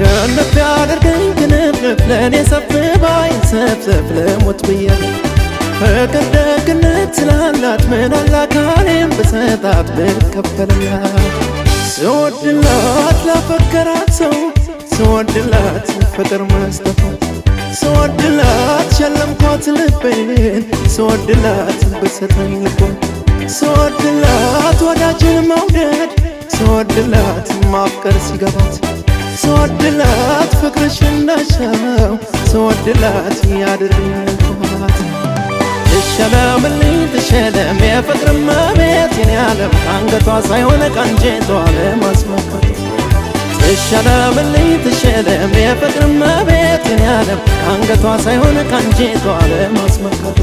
كنف ያደርገኝ ክንፍ ለኔ ሰፍባይ ሰፍሰፍ ለሞት ብያለሁ ፍቅር ደግነት ስላላት ምን አላካሌም በሰጣት ብከፈልላት ስወድላት ላፈቀራት ሰው ስወድላት ፍቅር መስጠት ስወድላት ሸለምኳት ልቤን ስወድላት በሰጠኝ ልቦን ስወድላት ወዳጅን መውደድ ስወድላት ማፍቀር ሲገባት ስወድላት ፍቅርሽን እንዳሻው ስወድላት ያድርግልኳት ትሸለምልኝ ትሸለም የፍቅር እመቤት የኔ ዓለም ከአንገቷ ሳይሆን ከአንጀቷ ለማስመካት ትሸለምልኝ ትሸለም የፍቅር እመቤት የኔ ዓለም ከአንገቷ ሳይሆን ከአንጀቷ ለማስመካት